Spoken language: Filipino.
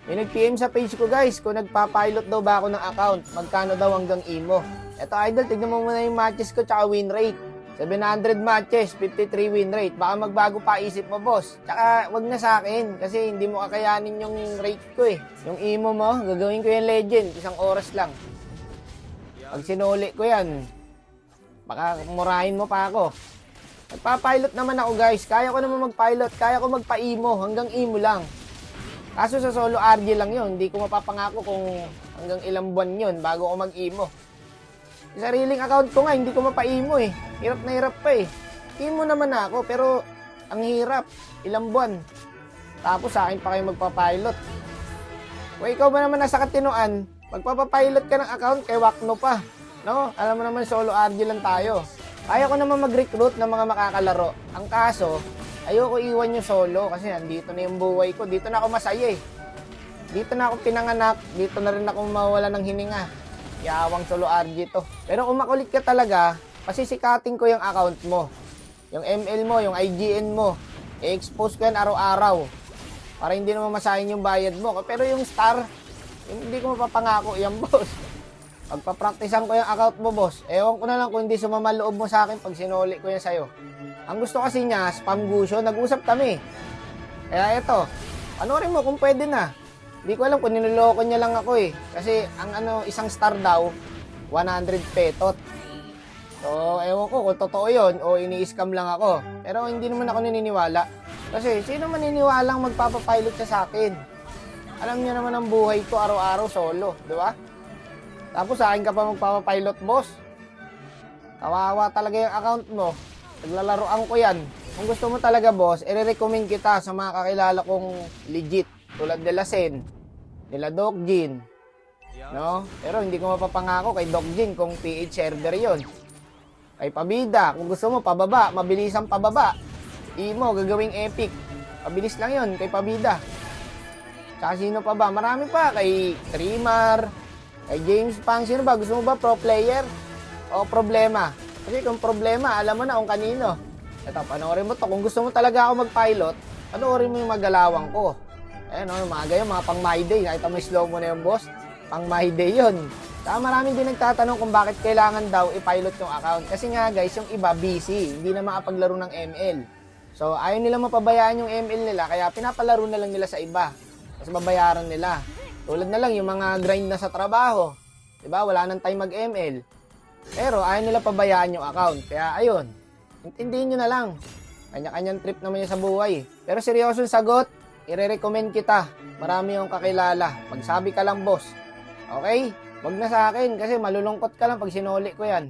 May nag-PM sa page ko guys, kung nagpa-pilot daw ba ako ng account, magkano daw hanggang imo. Eto idol, tignan mo muna yung matches ko tsaka win rate. 700 matches, 53 win rate. Baka magbago pa isip mo, boss. Tsaka wag na sa akin kasi hindi mo kakayanin yung rate ko eh. Yung imo mo, gagawin ko yung legend, 1 oras lang. Pag sinuli ko yan, baka murahin mo pa ako. Nagpa-pilot naman ako guys, kaya ko naman mag-pilot, kaya ko magpa-imo, hanggang imo lang. Kaso sa solo RG lang yun, hindi ko mapapangako kung hanggang ilang buwan yun bago ako mag-imo. Sa sariling account ko nga, hindi ko mapa-imo eh. Hirap na hirap pa eh. Imo naman ako, pero ang hirap, ilang buwan. Tapos sa akin pa kayo magpa-pilot. Kung ikaw ba naman nasa katinuan, magpapapilot ka ng account kay Wakno pa. No? Alam mo naman, solo RG lang tayo. Kaya ko naman mag-recruit ng mga makakalaro. Ang kaso, ayoko iwan yung solo kasi nandito na yung buhay ko. Dito na ako masaya eh. Dito na ako pinanganak. Dito na rin ako mawala ng hininga. Yawang solo RG to. Pero kung makulit ka talaga, pasisikatin ko yung account mo. Yung ML mo, yung IGN mo. I-expose ko yan araw-araw. Para hindi naman masahin yung bayad mo. Pero yung star, hindi ko mapapangako yan, boss. Pagpapraktisan ko yung account mo, boss. Ewan ko na lang kung hindi sumama loob mo sa akin pag sinuli ko yan sa'yo. Ang gusto kasi niya, spam Gusyo, nag-usap kami. Kaya ito, panoorin mo kung pwede na. Hindi ko alam kung niloloko niya lang ako eh. Kasi ang isang star daw, 100 petot. So, ewan ko kung totoo yun o ini-scam lang ako. Pero hindi naman ako naniniwala. Kasi sino maniniwalang magpapapilot siya sa akin? Alam niyo naman ang buhay ko araw-araw solo, di ba? Tapos sa akin ka pa magpapapilot, boss. Kawawa talaga yung account mo. Naglalaroan ko yan. Kung gusto mo talaga, boss, i-recommend kita sa mga kakilala kong legit. Tulad nila Sen, nila Doc Jin. No? Pero hindi ko mapapangako kay Doc Jin kung PH server yon. Kay Pabida, kung gusto mo pababa, mabilisang pababa. Imo, gagawing epic. Pabilis lang yon kay Pabida. Tsaka sino pa ba? Marami pa. Kay Trimar, kay James Pang. Sino ba? Gusto mo ba pro player? O problema? Kasi kung problema, alam mo na kung kanino. Ito, panoorin mo to. Kung gusto mo talaga ako mag-pilot, panoorin mo yung magalawang ko. Ayan o, mga ganyan, mga pang my day. Nakita mo slow mo na yung boss. Pang my day yun. Saka maraming din nagtatanong kung bakit kailangan daw i-pilot yung account. Kasi nga guys, yung iba busy. Hindi na makapaglaro ng ML. So, ayaw nila mapabayaan yung ML nila, kaya pinapalaro na lang nila sa iba. Tapos babayaran nila. Tulad na lang yung mga grind na sa trabaho. Diba? Wala nang time mag-ML. Pero ayaw nila pabayaan yung account. Kaya ayun, intindihin nyo na lang. Kanya-kanyang trip naman yun sa buhay. Pero seryosong sagot, i-recommend kita. Marami yung kakilala. Magsabi ka lang, boss. Okay? Wag na sa akin kasi malulungkot ka lang pag sinuli ko yan.